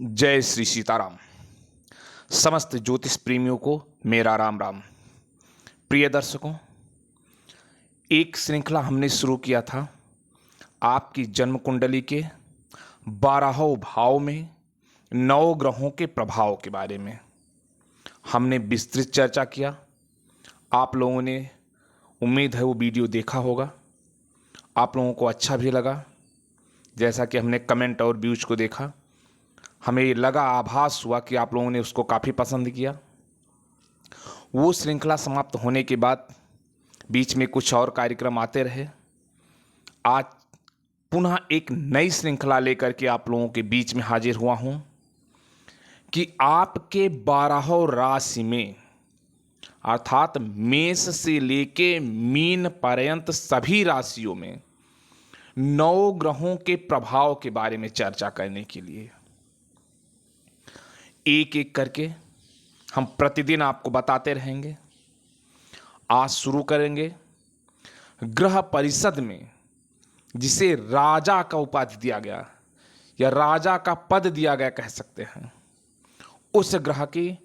जय श्री सीताराम। समस्त ज्योतिष प्रेमियों को मेरा राम राम। प्रिय दर्शकों, एक श्रृंखला हमने शुरू किया था आपकी जन्म कुंडली के 12 भाव में 9 ग्रहों के प्रभाव के बारे में। हमने विस्तृत चर्चा किया। आप लोगों ने, उम्मीद है, वो वीडियो देखा होगा। आप लोगों को अच्छा भी लगा। जैसा कि हमने कमेंट और व्यूज को देखा, हमें लगा, आभास हुआ कि आप लोगों ने उसको काफ़ी पसंद किया। वो श्रृंखला समाप्त होने के बाद बीच में कुछ और कार्यक्रम आते रहे। आज पुनः एक नई श्रृंखला लेकर के आप लोगों के बीच में हाजिर हुआ हूँ कि आपके 12 राशि में, अर्थात मेष से लेके मीन पर्यंत सभी राशियों में 9 ग्रहों के प्रभाव के बारे में चर्चा करने के लिए एक एक करके हम प्रतिदिन आपको बताते रहेंगे। आज शुरू करेंगे ग्रह परिषद में, जिसे राजा का उपाधि दिया गया या राजा का पद दिया गया कह सकते हैं, उस ग्रह के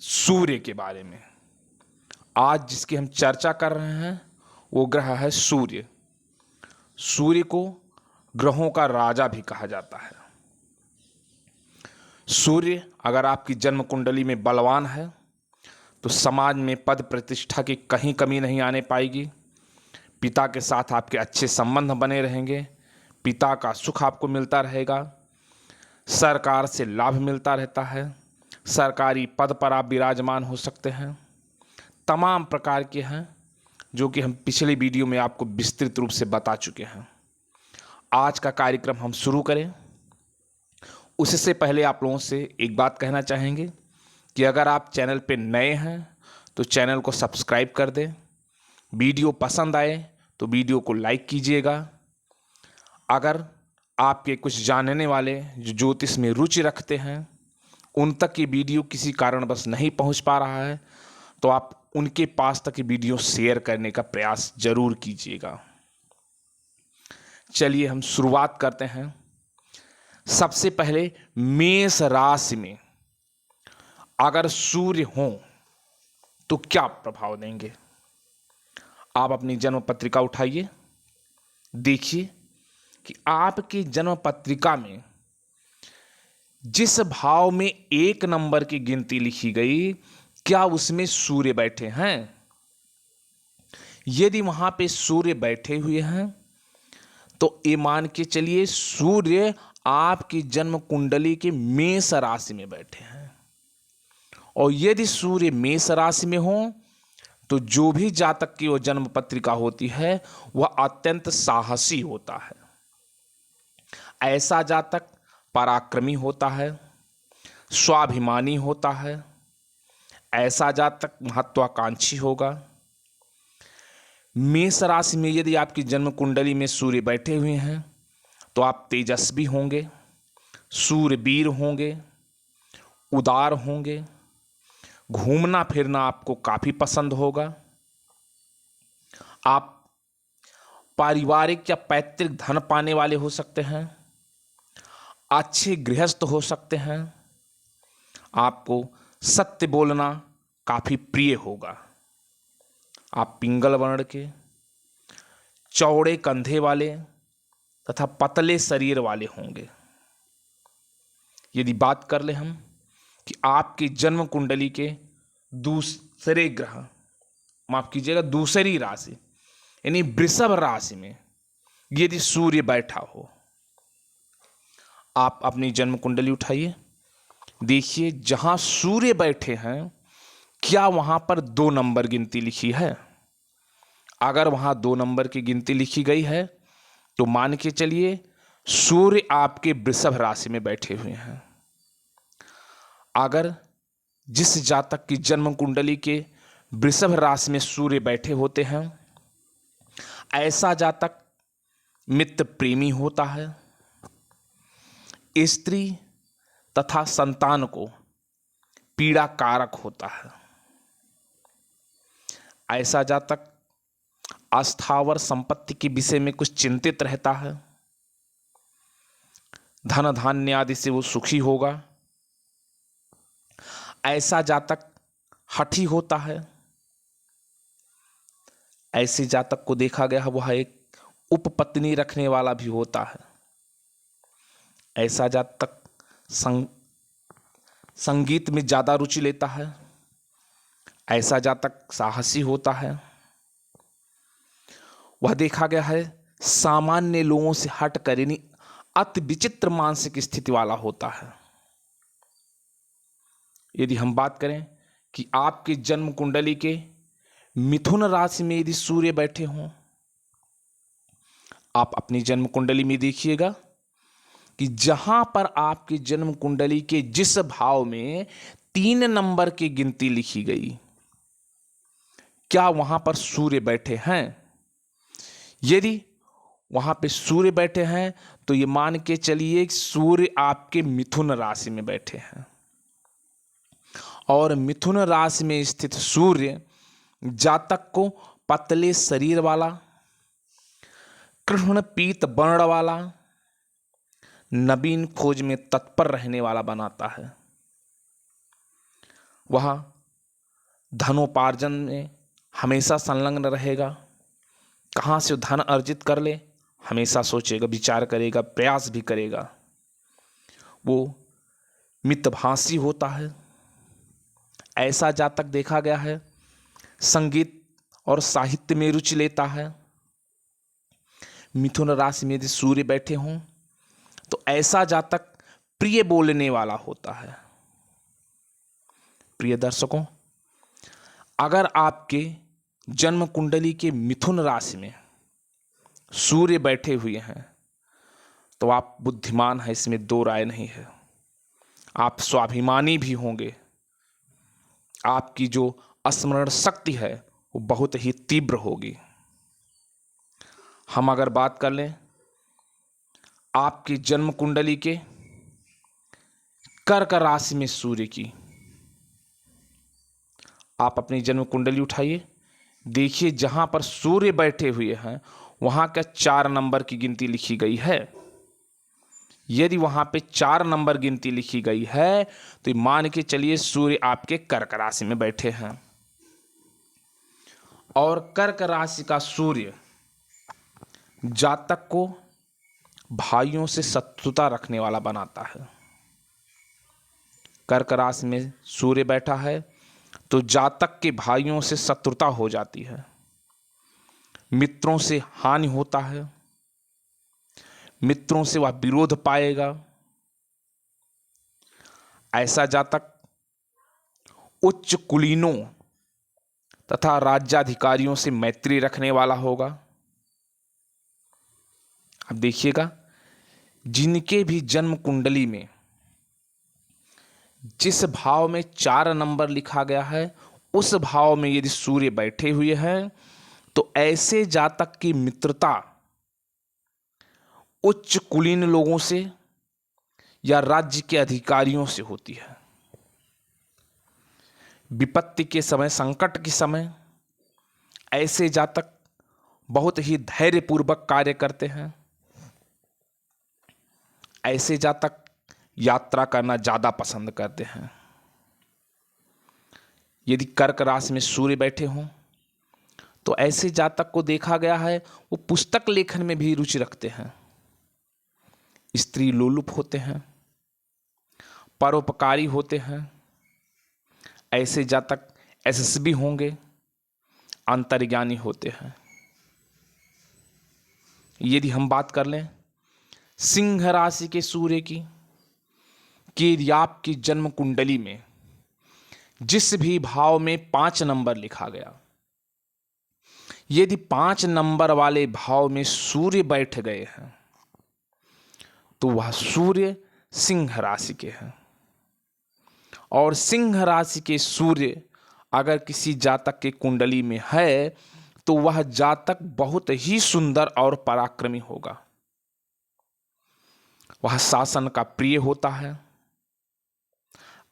सूर्य के बारे में। आज जिसकी हम चर्चा कर रहे हैं वो ग्रह है सूर्य। सूर्य को ग्रहों का राजा भी कहा जाता है। सूर्य अगर आपकी जन्म कुंडली में बलवान है तो समाज में पद प्रतिष्ठा की कहीं कमी नहीं आने पाएगी। पिता के साथ आपके अच्छे संबंध बने रहेंगे। पिता का सुख आपको मिलता रहेगा। सरकार से लाभ मिलता रहता है। सरकारी पद पर आप विराजमान हो सकते हैं। तमाम प्रकार के हैं जो कि हम पिछले वीडियो में आपको विस्तृत रूप से बता चुके हैं। आज का कार्यक्रम हम शुरू करें उससे पहले आप लोगों से एक बात कहना चाहेंगे कि अगर आप चैनल पे नए हैं तो चैनल को सब्सक्राइब कर दें। वीडियो पसंद आए तो वीडियो को लाइक कीजिएगा। अगर आपके कुछ जानने वाले जो ज्योतिष में रुचि रखते हैं उन तक ये वीडियो किसी कारणवश नहीं पहुंच पा रहा है तो आप उनके पास तक ये वीडियो शेयर करने का प्रयास जरूर कीजिएगा। चलिए हम शुरुआत करते हैं। सबसे पहले मेष राशि में अगर सूर्य हो तो क्या प्रभाव देंगे। आप अपनी जन्म पत्रिका उठाइए, देखिए कि आपकी जन्म पत्रिका में जिस भाव में 1 नंबर की गिनती लिखी गई, क्या उसमें सूर्य बैठे हैं। यदि वहां पे सूर्य बैठे हुए हैं तो ये मान के चलिए सूर्य आपकी जन्म कुंडली के मेष राशि में बैठे हैं। और यदि सूर्य मेष राशि में हो तो जो भी जातक की वो जन्म पत्रिका होती है वह अत्यंत साहसी होता है। ऐसा जातक पराक्रमी होता है, स्वाभिमानी होता है। ऐसा जातक महत्वाकांक्षी होगा। मेष राशि में यदि आपकी जन्म कुंडली में सूर्य बैठे हुए हैं तो आप तेजस्वी होंगे, सूरवीर होंगे, उदार होंगे। घूमना फिरना आपको काफी पसंद होगा। आप पारिवारिक या पैतृक धन पाने वाले हो सकते हैं। अच्छे गृहस्थ हो सकते हैं। आपको सत्य बोलना काफी प्रिय होगा। आप पिंगल वर्ण के, चौड़े कंधे वाले तथा पतले शरीर वाले होंगे। यदि बात कर ले हम कि आपकी जन्म कुंडली के दूसरे ग्रह, माफ कीजिएगा, दूसरी राशि यानी वृषभ राशि में यदि सूर्य बैठा हो, आप अपनी जन्म कुंडली उठाइए, देखिए जहां सूर्य बैठे हैं क्या वहां पर 2 नंबर गिनती लिखी है। अगर वहां 2 नंबर की गिनती लिखी गई है तो मान के चलिए सूर्य आपके वृषभ राशि में बैठे हुए हैं। अगर जिस जातक की जन्म कुंडली के वृषभ राशि में सूर्य बैठे होते हैं, ऐसा जातक मित्र प्रेमी होता है। स्त्री तथा संतान को पीड़ा कारक होता है। ऐसा जातक अस्थावर संपत्ति के विषय में कुछ चिंतित रहता है। धन धान्य आदि से वो सुखी होगा। ऐसा जातक हठी होता है। ऐसे जातक को देखा गया है वह एक उपपत्नी रखने वाला भी होता है। ऐसा जातक संगीत में ज्यादा रुचि लेता है। ऐसा जातक साहसी होता है। वह देखा गया है सामान्य लोगों से हट कर यानी अति विचित्र मानसिक स्थिति वाला होता है। यदि हम बात करें कि आपके जन्म कुंडली के मिथुन राशि में यदि सूर्य बैठे हों, आप अपनी जन्म कुंडली में देखिएगा कि जहां पर आपकी जन्म कुंडली के जिस भाव में 3 नंबर की गिनती लिखी गई, क्या वहां पर सूर्य बैठे हैं? यदि वहां पे सूर्य बैठे हैं तो ये मान के चलिए सूर्य आपके मिथुन राशि में बैठे हैं। और मिथुन राशि में स्थित सूर्य जातक को पतले शरीर वाला, कृष्ण पीत वर्ण वाला, नवीन खोज में तत्पर रहने वाला बनाता है। वह धनोपार्जन में हमेशा संलग्न रहेगा। कहाँ से धन अर्जित कर ले हमेशा सोचेगा, विचार करेगा, प्रयास भी करेगा। वो मितभाषी होता है। ऐसा जातक देखा गया है संगीत और साहित्य में रुचि लेता है। मिथुन राशि में यदि सूर्य बैठे हों तो ऐसा जातक प्रिय बोलने वाला होता है। प्रिय दर्शकों, अगर आपके जन्म कुंडली के मिथुन राशि में सूर्य बैठे हुए हैं तो आप बुद्धिमान हैं, इसमें दो राय नहीं है। आप स्वाभिमानी भी होंगे। आपकी जो स्मरण शक्ति है वो बहुत ही तीव्र होगी। हम अगर बात कर लें आपकी जन्म कुंडली के कर्क राशि में सूर्य की, आप अपनी जन्म कुंडली उठाइए, देखिए जहां पर सूर्य बैठे हुए हैं वहां का 4 नंबर की गिनती लिखी गई है। यदि वहां पे 4 नंबर गिनती लिखी गई है तो मान के चलिए सूर्य आपके कर्क राशि में बैठे हैं। और कर्क राशि का सूर्य जातक को भाइयों से शत्रुता रखने वाला बनाता है। कर्क राशि में सूर्य बैठा है तो जातक के भाइयों से शत्रुता हो जाती है, मित्रों से हानि होता है, मित्रों से वह विरोध पाएगा। ऐसा जातक उच्च कुलीनों तथा राज्याधिकारियों से मैत्री रखने वाला होगा। अब देखिएगा जिनके भी जन्म कुंडली में जिस भाव में 4 नंबर लिखा गया है उस भाव में यदि सूर्य बैठे हुए हैं तो ऐसे जातक की मित्रता उच्च कुलीन लोगों से या राज्य के अधिकारियों से होती है। विपत्ति के समय, संकट के समय ऐसे जातक बहुत ही धैर्यपूर्वक कार्य करते हैं। ऐसे जातक यात्रा करना ज्यादा पसंद करते हैं। यदि कर्क राशि में सूर्य बैठे हों तो ऐसे जातक को देखा गया है वो पुस्तक लेखन में भी रुचि रखते हैं, स्त्री लोलुप होते हैं, परोपकारी होते हैं। ऐसे जातक एसएसबी होंगे, अंतर्ज्ञानी होते हैं। यदि हम बात कर लें सिंह राशि के सूर्य की, कि यदि आपकी जन्म कुंडली में जिस भी भाव में 5 नंबर लिखा गया, यदि 5 नंबर वाले भाव में सूर्य बैठ गए हैं तो वह सूर्य सिंह राशि के हैं। और सिंह राशि के सूर्य अगर किसी जातक के कुंडली में है तो वह जातक बहुत ही सुंदर और पराक्रमी होगा। वह शासन का प्रिय होता है।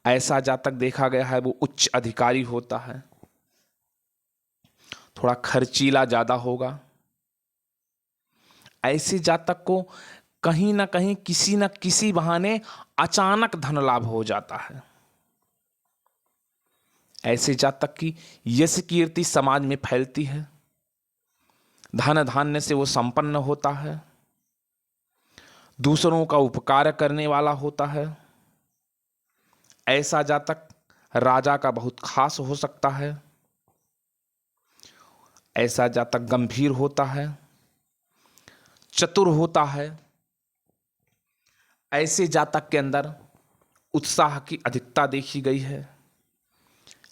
ऐसा जातक देखा गया है वो उच्च अधिकारी होता है, थोड़ा खर्चीला ज्यादा होगा। ऐसे जातक को कहीं ना कहीं किसी न किसी बहाने अचानक धन लाभ हो जाता है। ऐसे जातक की यश कीर्ति समाज में फैलती है, धन धान्य से वो संपन्न होता है, दूसरों का उपकार करने वाला होता है। ऐसा जातक राजा का बहुत खास हो सकता है। ऐसा जातक गंभीर होता है, चतुर होता है। ऐसे जातक के अंदर उत्साह की अधिकता देखी गई है।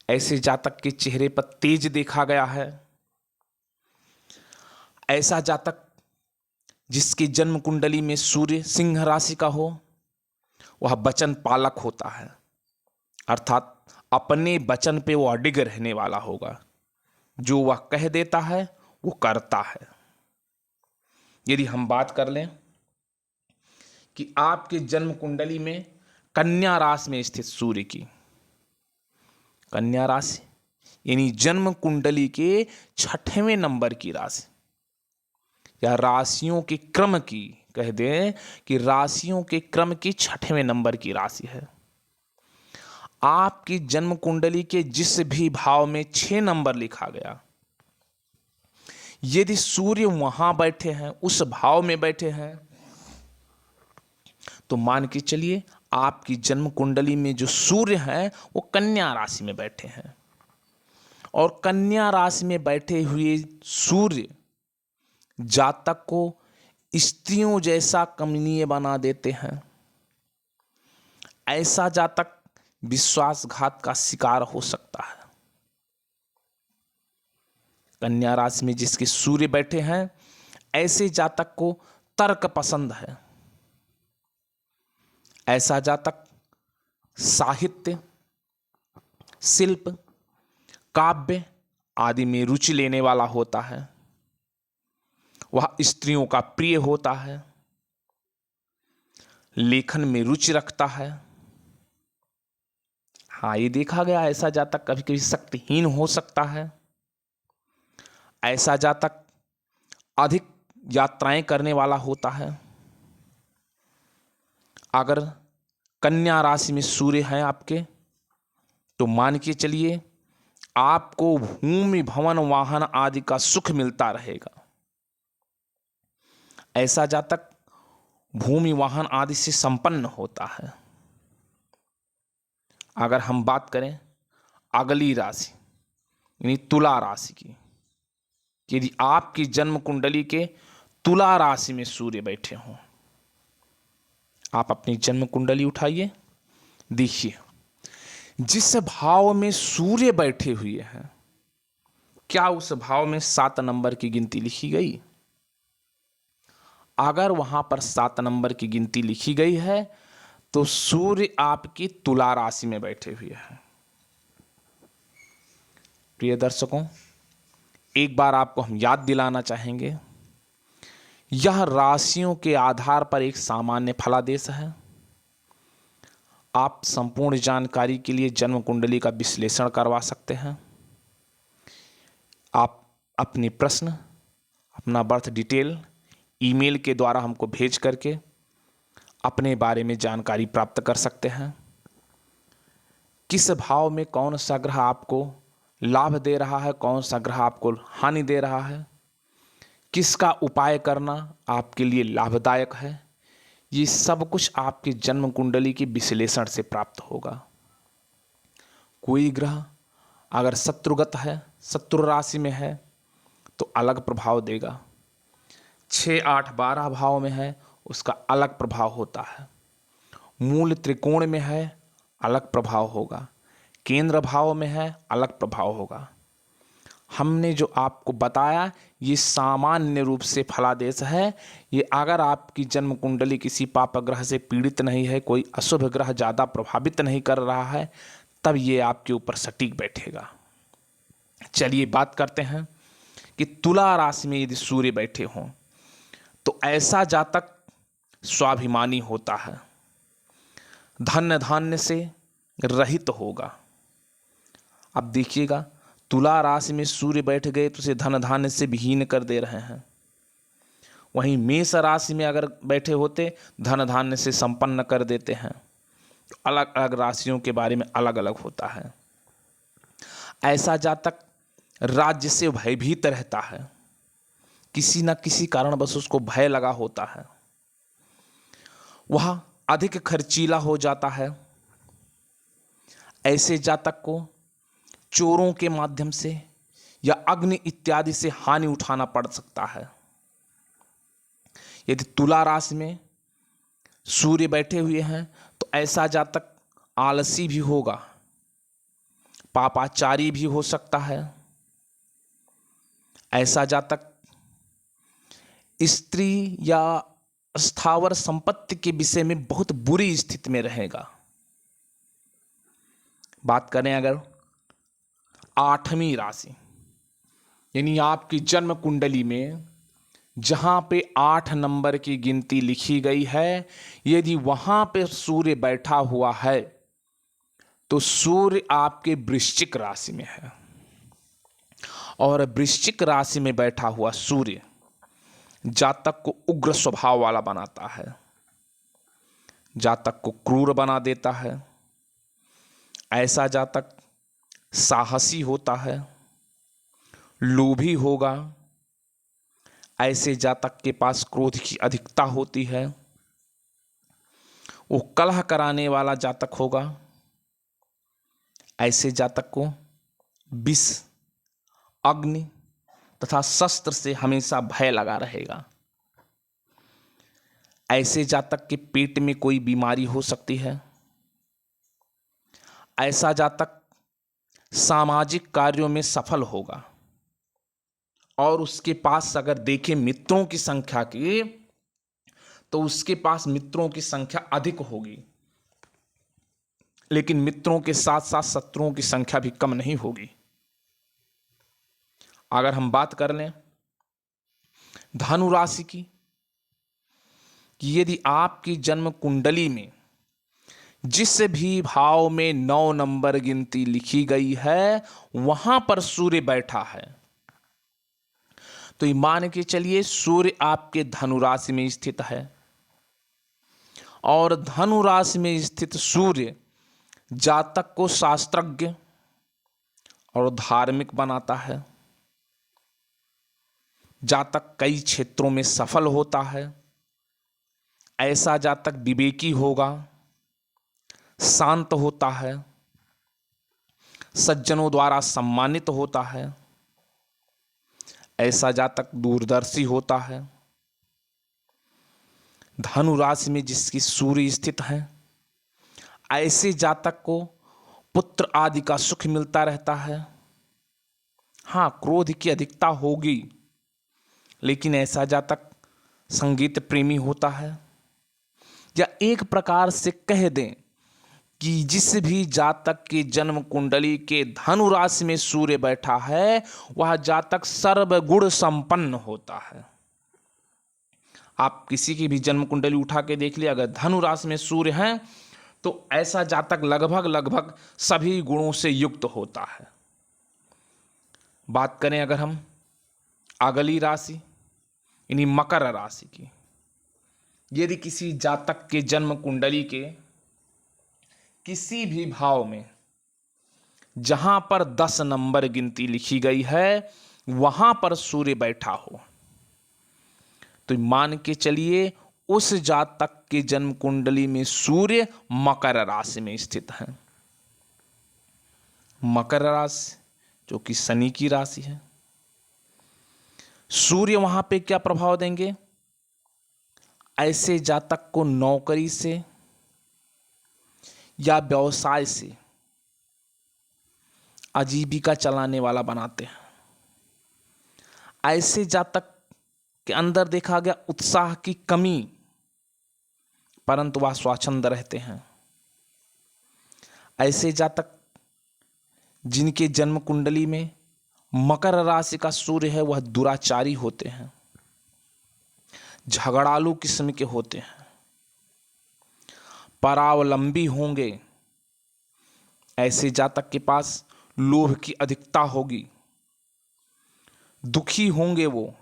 ऐसे जातक के चेहरे पर तेज देखा गया है। ऐसा जातक जिसकी जन्म कुंडली में सूर्य सिंह राशि का हो, वह वचन पालक होता है, अर्थात अपने वचन पे वो अडिग रहने वाला होगा। जो वह कह देता है वो करता है। यदि हम बात कर लें कि आपके जन्म कुंडली में कन्या राशि में स्थित सूर्य की, कन्या राशि यानी जन्म कुंडली के 6वें नंबर की राशि या राशियों के क्रम की, कह दें कि राशियों के क्रम की 6वें नंबर की राशि है। आपकी जन्म कुंडली के जिस भी भाव में 6 नंबर लिखा गया, यदि सूर्य वहां बैठे हैं, उस भाव में बैठे हैं, तो मान के चलिए आपकी जन्म कुंडली में जो सूर्य हैं वो कन्या राशि में बैठे हैं। और कन्या राशि में बैठे हुए सूर्य जातक को स्त्रियों जैसा कमनीय बना देते हैं। ऐसा जातक विश्वासघात का शिकार हो सकता है। कन्या राशि में जिसके सूर्य बैठे हैं, ऐसे जातक को तर्क पसंद है। ऐसा जातक साहित्य, शिल्प, काव्य आदि में रुचि लेने वाला होता है। वह स्त्रियों का प्रिय होता है, लेखन में रुचि रखता है। हाँ, ये देखा गया ऐसा जातक कभी कभी शक्तिहीन हो सकता है। ऐसा जातक अधिक यात्राएं करने वाला होता है। अगर कन्या राशि में सूर्य है आपके, तो मान के चलिए आपको भूमि, भवन, वाहन आदि का सुख मिलता रहेगा। ऐसा जातक भूमि, वाहन आदि से संपन्न होता है। अगर हम बात करें अगली राशि यानी तुला राशि की, यदि आपकी जन्म कुंडली के तुला राशि में सूर्य बैठे हों, आप अपनी जन्म कुंडली उठाइए, देखिए जिस भाव में सूर्य बैठे हुए हैं, क्या उस भाव में 7 नंबर की गिनती लिखी गई? अगर वहां पर 7 नंबर की गिनती लिखी गई है तो सूर्य आपकी तुला राशि में बैठे हुए हैं। प्रिय दर्शकों, एक बार आपको हम याद दिलाना चाहेंगे, यह राशियों के आधार पर एक सामान्य फलादेश है। आप संपूर्ण जानकारी के लिए जन्म कुंडली का विश्लेषण करवा सकते हैं। आप अपने प्रश्न, अपना बर्थ डिटेल ईमेल के द्वारा हमको भेज करके अपने बारे में जानकारी प्राप्त कर सकते हैं। किस भाव में कौन सा ग्रह आपको लाभ दे रहा है, कौन सा ग्रह आपको हानि दे रहा है, किसका उपाय करना आपके लिए लाभदायक है, ये सब कुछ आपके जन्म कुंडली के विश्लेषण से प्राप्त होगा। कोई ग्रह अगर शत्रुगत है, शत्रु राशि में है, तो अलग प्रभाव देगा। 6, 8, 12 भाव में है, उसका अलग प्रभाव होता है। मूल त्रिकोण में है, अलग प्रभाव होगा। केंद्र भाव में है, अलग प्रभाव होगा। हमने जो आपको बताया ये सामान्य रूप से फलादेश है। ये अगर आपकी जन्म कुंडली किसी पाप ग्रह से पीड़ित नहीं है, कोई अशुभ ग्रह ज़्यादा प्रभावित नहीं कर रहा है, तब ये आपके ऊपर सटीक बैठेगा। चलिए बात करते हैं कि तुला राशि में यदि सूर्य बैठे हों तो ऐसा जातक स्वाभिमानी होता है, धन धान्य से रहित होगा। अब देखिएगा, तुला राशि में सूर्य बैठ गए तो उसे धन धान्य से विहीन कर दे रहे हैं। वहीं मेष राशि में अगर बैठे होते धन धान्य से संपन्न कर देते हैं। तो अलग अलग राशियों के बारे में अलग अलग होता है। ऐसा जातक राज्य से भयभीत रहता है, किसी न किसी कारणवश उसको भय लगा होता है, वह अधिक खर्चीला हो जाता है। ऐसे जातक को चोरों के माध्यम से या अग्नि इत्यादि से हानि उठाना पड़ सकता है। यदि तुला राशि में सूर्य बैठे हुए हैं तो ऐसा जातक आलसी भी होगा, पापाचारी भी हो सकता है। ऐसा जातक स्त्री या स्थावर संपत्ति के विषय में बहुत बुरी स्थिति में रहेगा। बात करें अगर 8वीं राशि, यानी आपकी जन्म कुंडली में जहां पे 8 नंबर की गिनती लिखी गई है, यदि वहां पे सूर्य बैठा हुआ है तो सूर्य आपके वृश्चिक राशि में है। और वृश्चिक राशि में बैठा हुआ सूर्य जातक को उग्र स्वभाव वाला बनाता है, जातक को क्रूर बना देता है। ऐसा जातक साहसी होता है, लोभी होगा। ऐसे जातक के पास क्रोध की अधिकता होती है, वो कलह कराने वाला जातक होगा। ऐसे जातक को विष, अग्नि तथा शस्त्र से हमेशा भय लगा रहेगा। ऐसे जातक के पेट में कोई बीमारी हो सकती है। ऐसा जातक सामाजिक कार्यों में सफल होगा और उसके पास अगर देखें मित्रों की संख्या की, तो उसके पास मित्रों की संख्या अधिक होगी, लेकिन मित्रों के साथ साथ शत्रुओं की संख्या भी कम नहीं होगी। अगर हम बात कर लें धनु राशि की, कि यदि आपकी जन्म कुंडली में जिस भी भाव में 9 नंबर गिनती लिखी गई है वहां पर सूर्य बैठा है, तो ये मान के चलिए सूर्य आपके धनु राशि में स्थित है। और धनु राशि में स्थित सूर्य जातक को शास्त्रज्ञ और धार्मिक बनाता है। जातक कई क्षेत्रों में सफल होता है। ऐसा जातक विवेकी होगा, शांत होता है, सज्जनों द्वारा सम्मानित होता है। ऐसा जातक दूरदर्शी होता है। धनु राशि में जिसकी सूर्य स्थित है, ऐसे जातक को पुत्र आदि का सुख मिलता रहता है। हाँ, क्रोध की अधिकता होगी, लेकिन ऐसा जातक संगीत प्रेमी होता है। या एक प्रकार से कह दें कि जिस भी जातक के जन्म कुंडली के धनु राशि में सूर्य बैठा है वह जातक सर्वगुण संपन्न होता है। आप किसी की भी जन्म कुंडली उठा के देख लिया, अगर धनु राशि में सूर्य है तो ऐसा जातक लगभग सभी गुणों से युक्त होता है। बात करें अगर हम अगली राशि यानी मकर राशि की, यदि किसी जातक के जन्म कुंडली के किसी भी भाव में जहां पर 10 नंबर गिनती लिखी गई है वहां पर सूर्य बैठा हो, तो मान के चलिए उस जातक के जन्म कुंडली में सूर्य मकर राशि में स्थित है। मकर राशि जो कि शनि की राशि है। सूर्य वहां पे क्या प्रभाव देंगे? ऐसे जातक को नौकरी से या व्यवसाय से आजीविका चलाने वाला बनाते हैं। ऐसे जातक के अंदर देखा गया उत्साह की कमी, परंतु वह स्वच्छंद रहते हैं। ऐसे जातक जिनके जन्म कुंडली में मकर राशि का सूर्य है वह दुराचारी होते हैं, झगड़ालू किस्म के होते हैं, परावलंबी होंगे। ऐसे जातक के पास लोभ की अधिकता होगी, दुखी होंगे वो,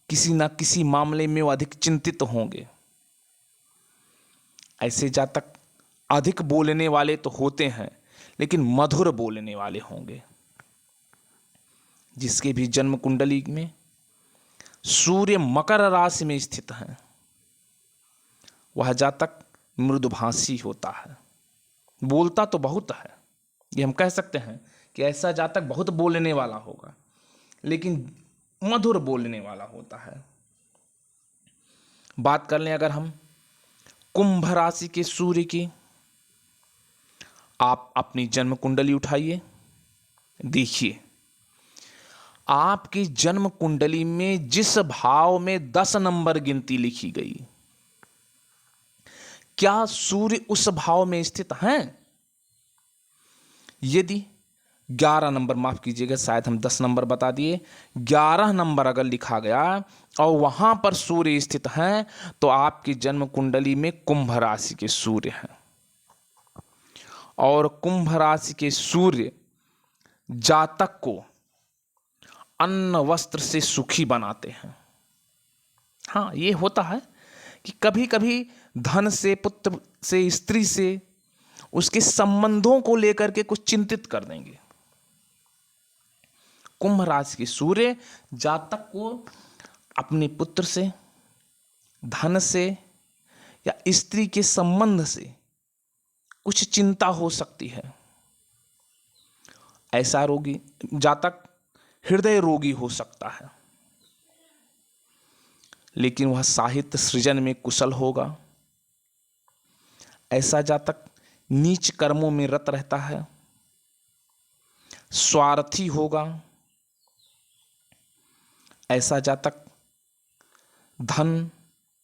किसी न किसी मामले में वो अधिक चिंतित होंगे। ऐसे जातक अधिक बोलने वाले तो होते हैं, लेकिन मधुर बोलने वाले होंगे। जिसके भी जन्म कुंडली में सूर्य मकर राशि में स्थित है, वह जातक मृदुभाषी होता है। बोलता तो बहुत है, ये हम कह सकते हैं कि ऐसा जातक बहुत बोलने वाला होगा, लेकिन मधुर बोलने वाला होता है। बात कर लें अगर हम कुंभ राशि के सूर्य की, आप अपनी जन्म कुंडली उठाइए, देखिए आपकी जन्म कुंडली में जिस भाव में 10 नंबर गिनती लिखी गई, क्या सूर्य उस भाव में स्थित हैं? यदि 11 नंबर, माफ कीजिएगा शायद हम 10 नंबर बता दिए, 11 नंबर अगर लिखा गया और वहां पर सूर्य स्थित हैं, तो आपकी जन्म कुंडली में कुंभ राशि के सूर्य हैं। और कुंभ राशि के सूर्य जातक को अन्न वस्त्र से सुखी बनाते हैं। हाँ, ये होता है कि कभी कभी धन से, पुत्र से, स्त्री से, उसके संबंधों को लेकर के कुछ चिंतित कर देंगे। कुंभ राशि के सूर्य जातक को अपने पुत्र से, धन से या स्त्री के संबंध से कुछ चिंता हो सकती है। ऐसा रोगी जातक हृदय रोगी हो सकता है, लेकिन वह साहित्य सृजन में कुशल होगा। ऐसा जातक नीच कर्मों में रत रहता है, स्वार्थी होगा। ऐसा जातक धन,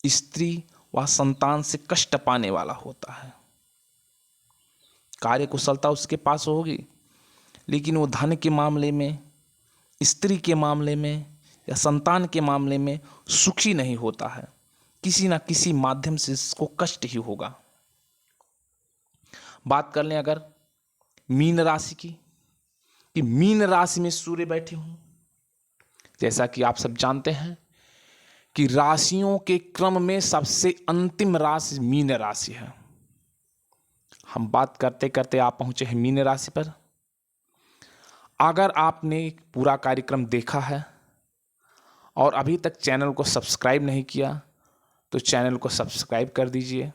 स्त्री व संतान से कष्ट पाने वाला होता है। कार्य कुशलता उसके पास होगी, लेकिन वो धन के मामले में, स्त्री के मामले में या संतान के मामले में सुखी नहीं होता है। किसी ना किसी माध्यम से इसको कष्ट ही होगा। बात कर लें अगर मीन राशि की, कि मीन राशि में सूर्य बैठे हों। जैसा कि आप सब जानते हैं कि राशियों के क्रम में सबसे अंतिम राशि मीन राशि है। हम बात करते करते आप पहुंचे हैं मीन राशि पर। अगर आपने पूरा कार्यक्रम देखा है और अभी तक चैनल को सब्सक्राइब नहीं किया, तो चैनल को सब्सक्राइब कर दीजिए।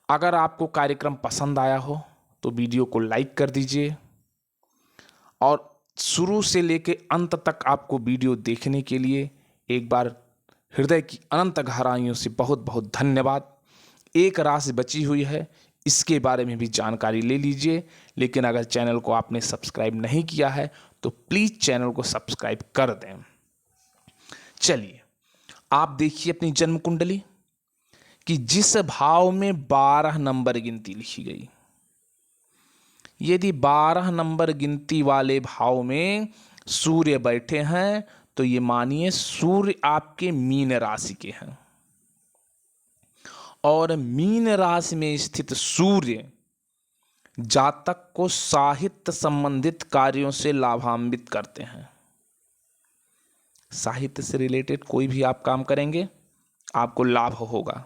अगर आपको कार्यक्रम पसंद आया हो तो वीडियो को लाइक कर दीजिए, और शुरू से लेकर अंत तक आपको वीडियो देखने के लिए एक बार हृदय की अनंत गहराइयों से बहुत बहुत धन्यवाद। एक राशि बची हुई है, इसके बारे में भी जानकारी ले लीजिए। लेकिन अगर चैनल को आपने सब्सक्राइब नहीं किया है तो प्लीज़ चैनल को सब्सक्राइब कर दें। चलिए आप देखिए अपनी जन्म कुंडली कि जिस भाव में 12 नंबर गिनती लिखी गई, यदि 12 नंबर गिनती वाले भाव में सूर्य बैठे हैं, तो ये मानिए सूर्य आपके मीन राशि के हैं। और मीन राशि में स्थित सूर्य जातक को साहित्य संबंधित कार्यों से लाभान्वित करते हैं। साहित्य से रिलेटेड कोई भी आप काम करेंगे, आपको लाभ होगा।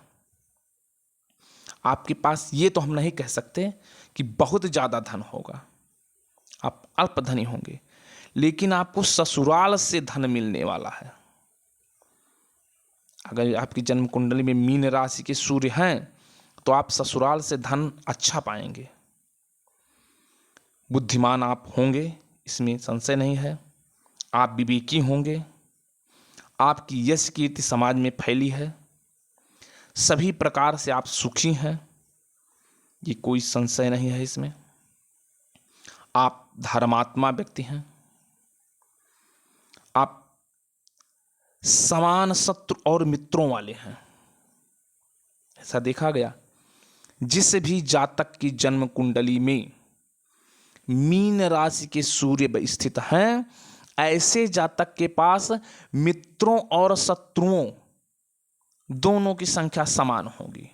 आपके पास ये तो हम नहीं कह सकते कि बहुत ज़्यादा धन होगा, आप अल्प धनी होंगे, लेकिन आपको ससुराल से धन मिलने वाला है। अगर आपकी जन्म कुंडली में मीन राशि के सूर्य हैं, तो आप ससुराल से धन अच्छा पाएंगे। बुद्धिमान आप होंगे, इसमें संशय नहीं है। आप विवेकी होंगे, आपकी यश कीर्ति समाज में फैली है, सभी प्रकार से आप सुखी हैं, ये कोई संशय नहीं है इसमें। आप धर्मात्मा व्यक्ति हैं, आप समान शत्रु और मित्रों वाले हैं। ऐसा देखा गया जिस भी जातक की जन्म कुंडली में मीन राशि के सूर्य स्थित हैं, ऐसे जातक के पास मित्रों और शत्रुओं दोनों की संख्या समान होगी।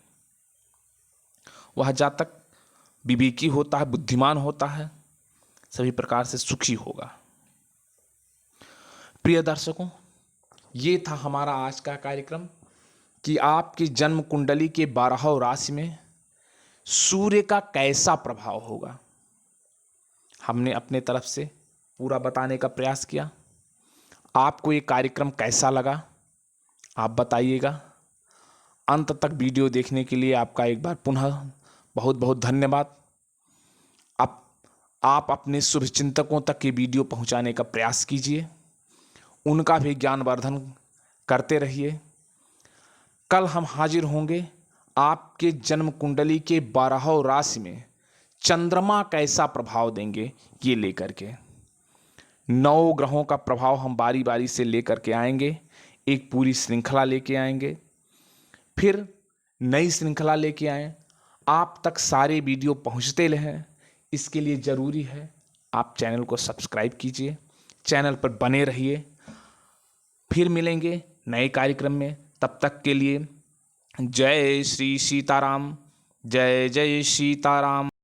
वह जातक विवेकी होता है, बुद्धिमान होता है, सभी प्रकार से सुखी होगा। प्रिय दर्शकों, ये था हमारा आज का कार्यक्रम कि आपकी जन्म कुंडली के 12 राशि में सूर्य का कैसा प्रभाव होगा। हमने अपने तरफ से पूरा बताने का प्रयास किया। आपको ये कार्यक्रम कैसा लगा आप बताइएगा। अंत तक वीडियो देखने के लिए आपका एक बार पुनः बहुत बहुत धन्यवाद। आप अपने शुभचिंतकों तक ये वीडियो पहुंचाने का प्रयास कीजिए, उनका भी ज्ञानवर्धन करते रहिए। कल हम हाजिर होंगे आपके जन्म कुंडली के 12 राशि में चंद्रमा कैसा प्रभाव देंगे ये लेकर के। 9 ग्रहों का प्रभाव हम बारी बारी से लेकर के आएंगे, एक पूरी श्रृंखला लेके आएंगे, फिर नई श्रृंखला लेके आएं। आप तक सारे वीडियो पहुंचते रहें, इसके लिए ज़रूरी है आप चैनल को सब्सक्राइब कीजिए, चैनल पर बने रहिए। फिर मिलेंगे नए कार्यक्रम में, तब तक के लिए जय श्री सीताराम, जय जय सीताराम।